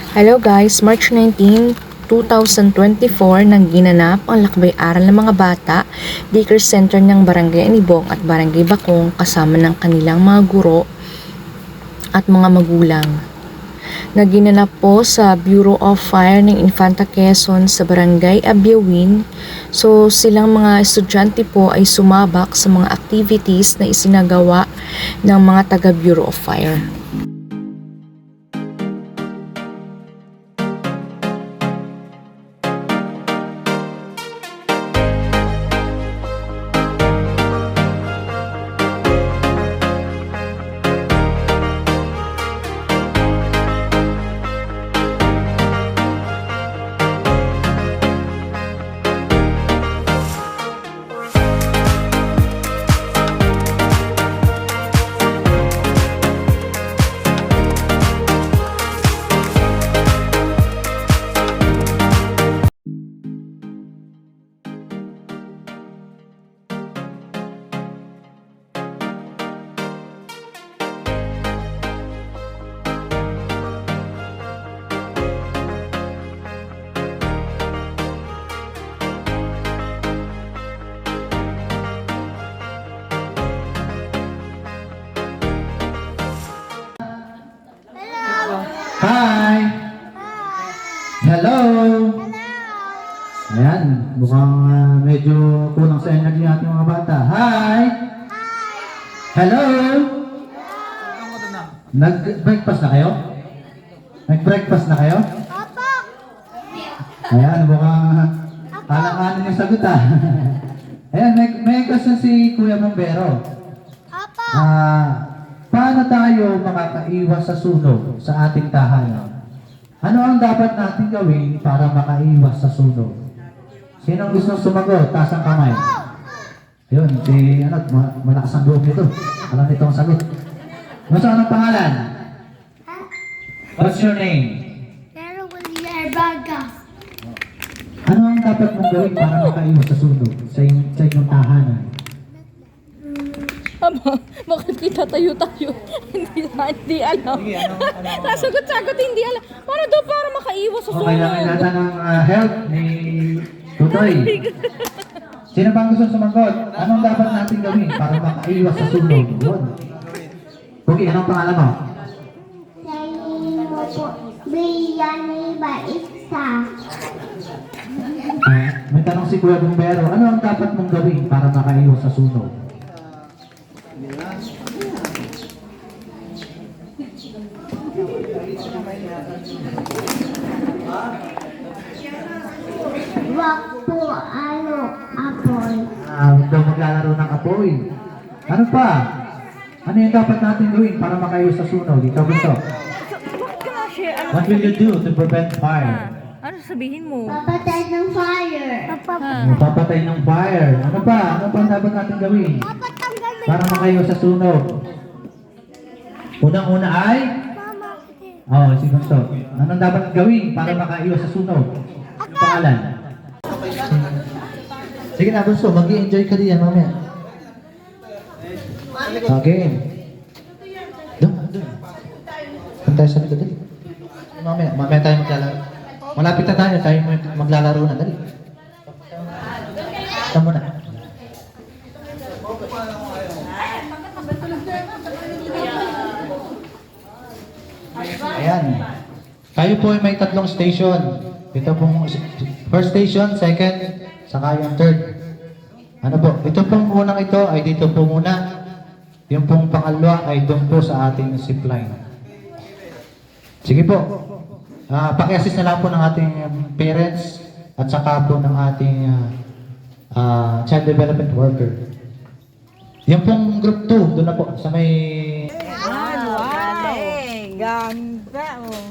Hello guys, March 19, 2024 nang ginanap ang lakbay-aral ng mga bata, daycare center ng Barangay Anibong at Barangay Bakong kasama ng kanilang mga guro at mga magulang. Naginanap po sa Bureau of Fire ng Infanta Quezon sa Barangay Abiawin. So silang mga estudyante po ay sumabak sa mga activities na isinagawa ng mga taga Bureau of Fire. Hi! Hello! Ayan, mukhang medyo kulang sa energy ng ating mga bata. Hi! Hello! Nag-breakfast na kayo? Nag-breakfast na kayo? Ayan, mukhang alang-alang yung sagot Ayan, may question si Kuya Bombero. Paano tayo makakaiwas sa sunog sa ating tahanan? Ano ang dapat natin gawin para makaiwas sa sunog? Sino gusto sumagot? Taas ang kamay. Yun, si malakas ang loob nito. Alam nito ang sagot. Anong pangalan? What's your name? Pero William Baga. Ano ang dapat mong gawin para makaiwas sa sunog sa inyong tahanan? Ama, bakit kita tayo-tayo? Hindi alam. Nasagot-sagot, hindi alam. Paano daw para makaiwas sa Okay lang, sunog? natin ang help ni Tutoy. Sino bang gusto sumagot? Anong dapat natin gawin para makaiwas sa sunog? Yun. Okay, anong pangalan mo? Sayin mo po, Brianny Baisa. May tanong si Kuya Bombero, ano ang dapat mong gawin para makaiwas sa sunog? Wag po apoy. Huwag daw maglalaro ng apoy. Ano pa? Ano yung dapat natin gawin para makaiwas sa sunog? Ikaw gusto? What will you do to prevent fire? Ano sabihin mo? Papatay ng fire. Papatay ng fire. Ano pa? Ano pa ang dapat natin gawin para makaiwas sa sunog? Unang-una ay? Si Gusto. Anong dapat gawin para makaiwas sa sunog? Pangalan? Sige na, Gusto. Mag-i-enjoy ka diyan mamaya. Okay. Doon. Pantay sa likod. Dali. Mamaya tayo maglalaro. Malapit na tayo maglalaro na. Dali. Ito muna. Ayan. Kayo po ay may tatlong station. Ito pong first station, second, saka yung third. Ano po? Ito pong unang ito ay dito po muna. Yung pong pangalawa ay doon po sa ating zipline. Sige po. Paki-assist na lang po ng ating parents at saka po ng ating child development worker. Yung pong group 2, doon na po sa may... Ganda, oh.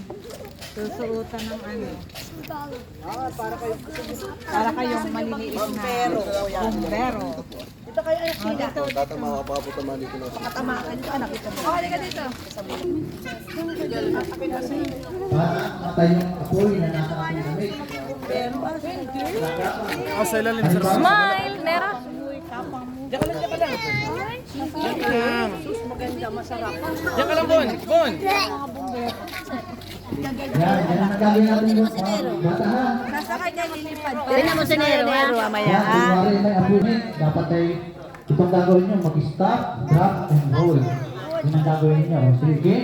Susuotan ng ano. Para kayong maliliit na bumbero. Dito kayo ay sila. Pakatamaan ka, nakita mo. Okay, ka dito. Matay yung apoy na nasa ating damit. Smile, Nera. Diyan ka lang. Diyan ka lang. Sus, maganda, masarap. Diyan ka lang, Bon. Yan, yan ang gagawin natin yung bata ha. Tingnan mo si Nero, mamaya. Yan, kunwari may appointment, dapat ay itong gagawin nyo, mag-stop, drop, and roll. Yun ang gagawin nyo. Sige.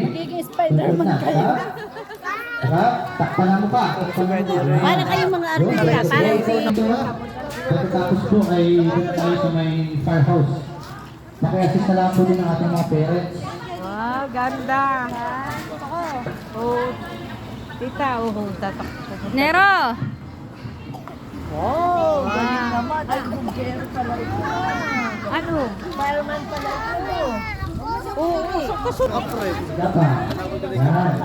Spider-Man kayo. Drop, takpan na mo pa. Para kayong mga artista, para si... Pagkatapos po ay doon na tayo sa may firehouse. Paki-assist na lang po din ang ating mga parents. Wow, ganda. Oh, tita, tatak. Nero! Oh, galing naman. Ay, bumbero pala ito. Ano? Fireman pala ito. Oo, kasok. Dapat. Yan.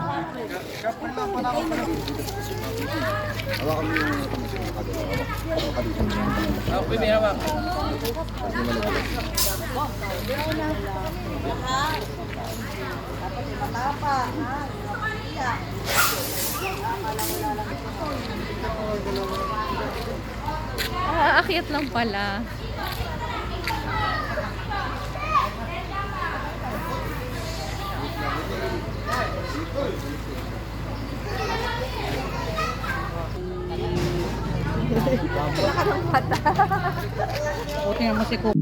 Aakyat lang pala. O, tingnan mo si Coco.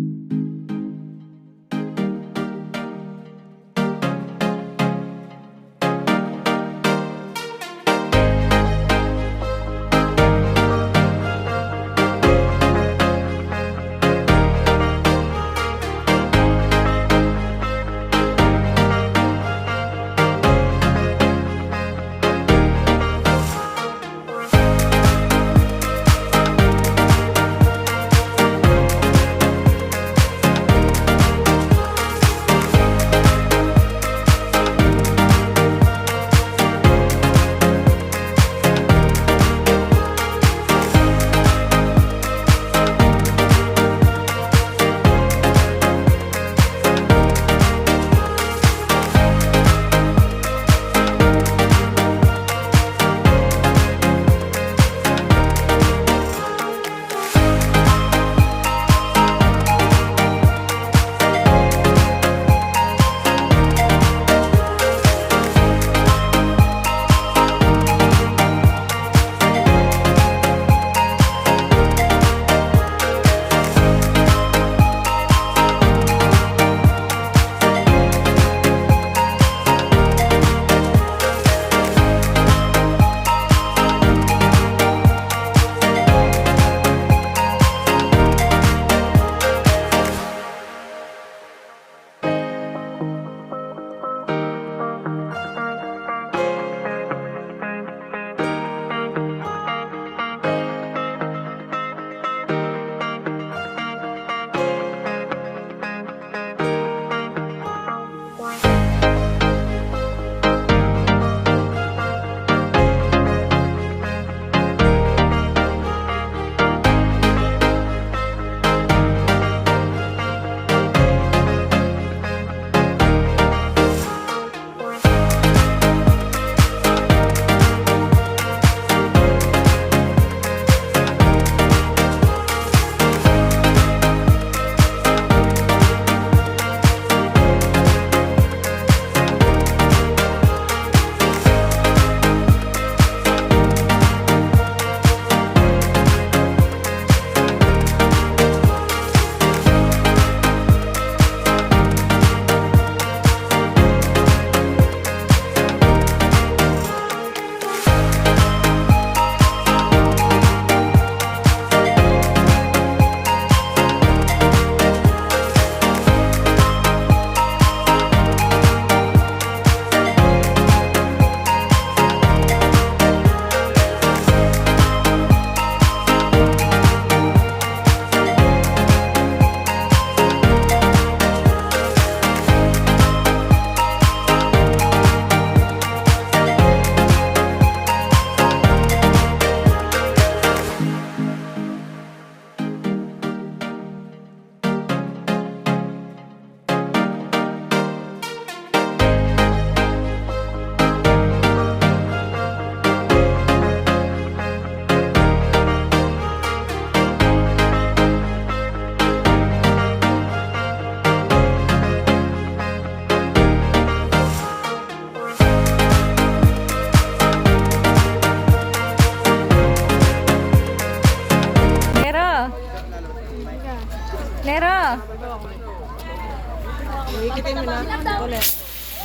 Bangkitin mo na. Ulit.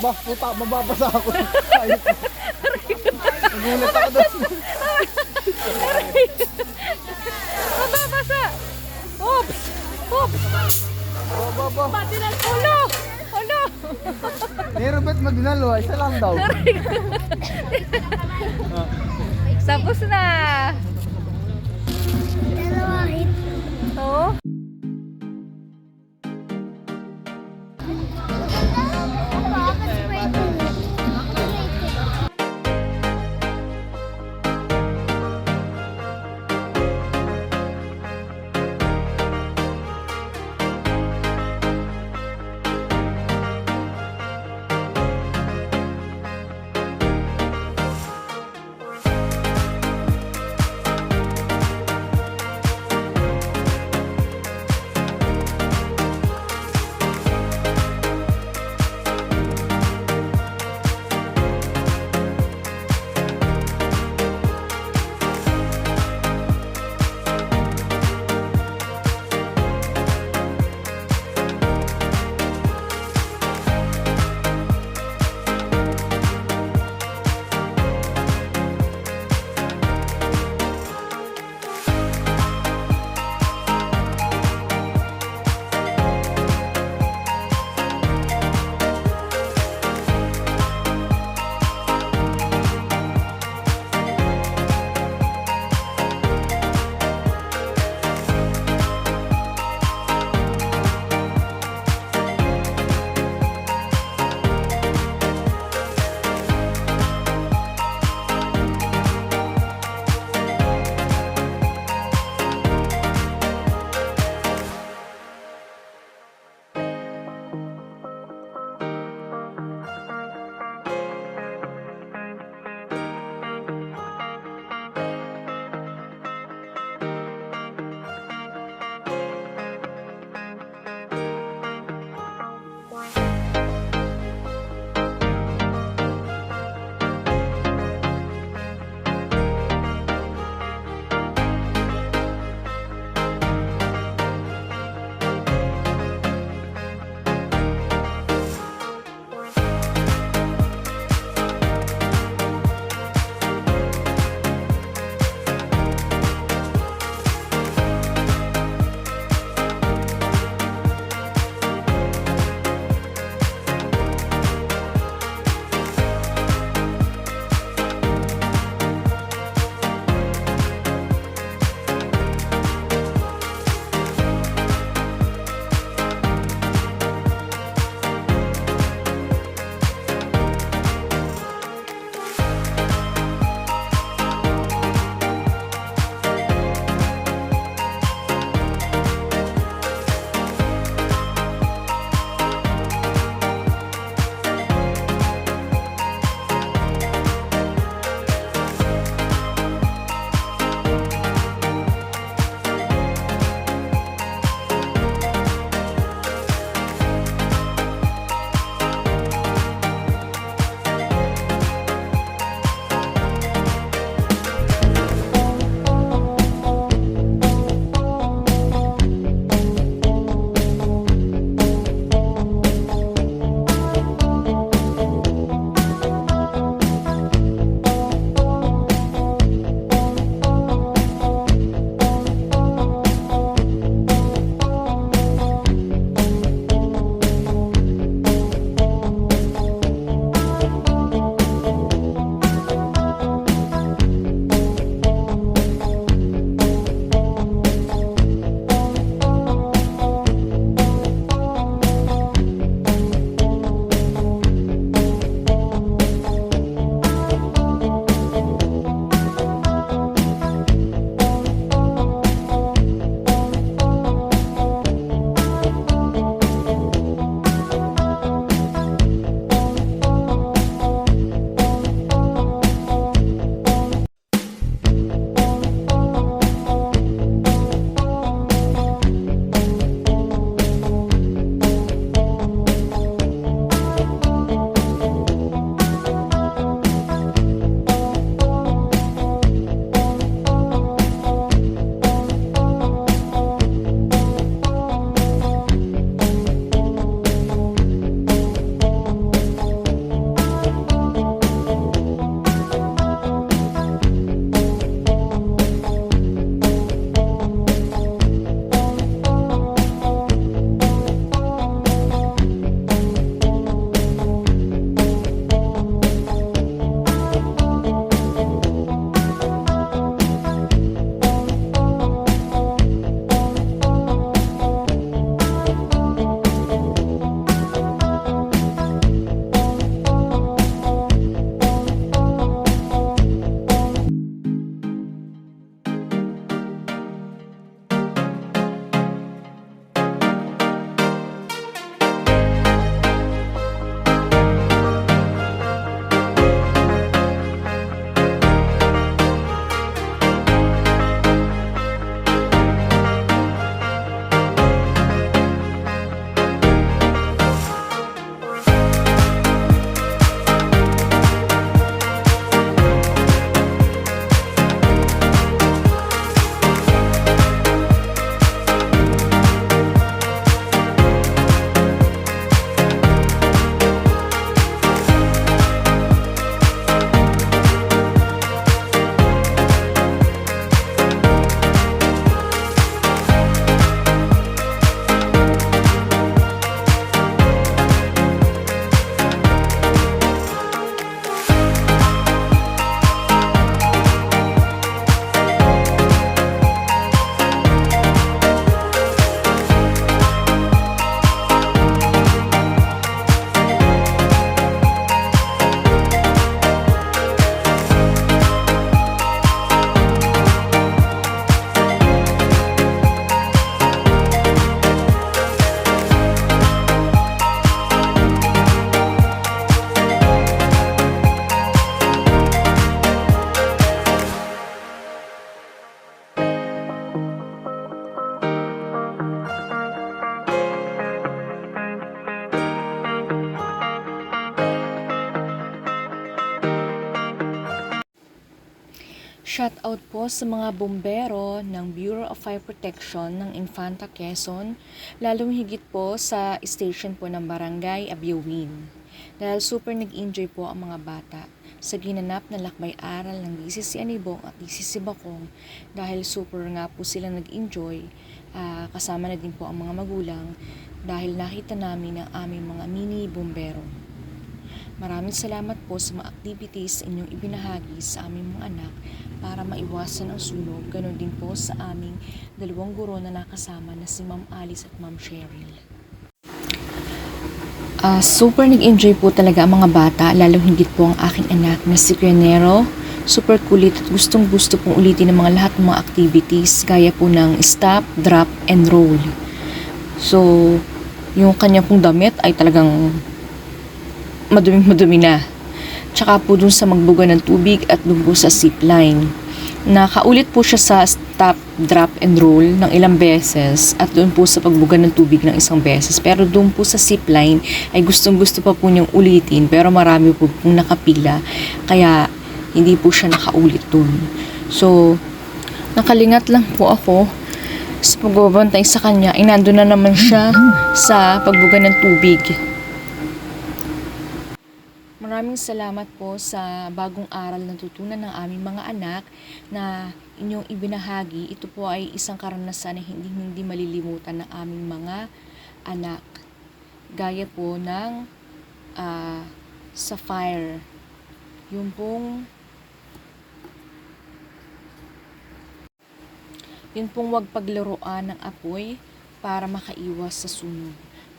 Bah, puta, mababasa ako. Nagulat ako doon. Mababasa! Oops! Oops! Baba. Pati ng ulo! Ulo! Ni Robert Magnalo, isa lang daw. Tapos na! Dalawa hit. Oh. Shoutout po sa mga bombero ng Bureau of Fire Protection ng Infanta Quezon, lalong higit po sa station po ng Barangay Abiawin. Dahil super nag-enjoy po ang mga bata sa ginanap na lakbay-aral ng DCC Anibong at DCC Bacong, dahil super nga po sila nag-enjoy, kasama na din po ang mga magulang dahil nakita namin ang aming mga mini bombero. Maraming salamat po sa mga activities inyong ibinahagi sa aming mga anak para maiwasan ang sunog. Ganon din po sa aming dalawang guro na nakasama na si Ma'am Alice at Ma'am Cheryl. Super nag-enjoy po talaga ang mga bata, lalo higit po ang aking anak na si Granero. Super kulit at gustong gusto pong ulitin ng mga lahat ng mga activities gaya po ng stop, drop, and roll. So, yung kanya pong damit ay talagang madumi na. Tsaka po dun sa magbuga ng tubig at dun po sa zipline. Nakaulit po siya sa stop, drop, and roll ng ilang beses at doon po sa pagbuga ng tubig ng isang beses. Pero doon po sa zipline ay gustong-gusto pa po niyang ulitin, pero marami po pong nakapila. Kaya hindi po siya nakaulit doon. So, nakalingat lang po ako sa pagbabantay sa kanya. Nandun na naman siya sa pagbuga ng tubig. Maraming salamat po sa bagong aral na tutunan ng aming mga anak na inyong ibinahagi. Ito po ay isang karanasan na hindi malilimutan ng aming mga anak. Gaya po ng sa fire. Yung pong wag paglaruan ng apoy para makaiwas sa sunog.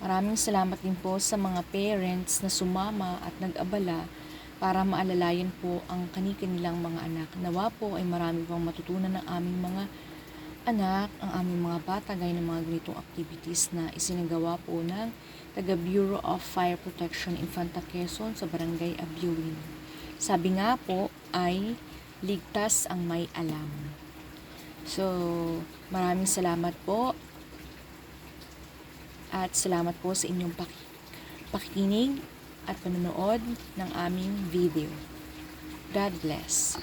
Maraming salamat din po sa mga parents na sumama at nag-abala para maalalayan po ang kanilang mga anak. Nawa po ay marami pang matutunan ng aming mga anak, ang aming mga bata, gaya ng mga ganitong activities na isinagawa po ng taga Bureau of Fire Protection Infanta Quezon sa Barangay Abiawin. Sabi nga po ay ligtas ang may alam. So, maraming salamat po. At salamat po sa inyong pakikinig at panonood ng aming video. God bless.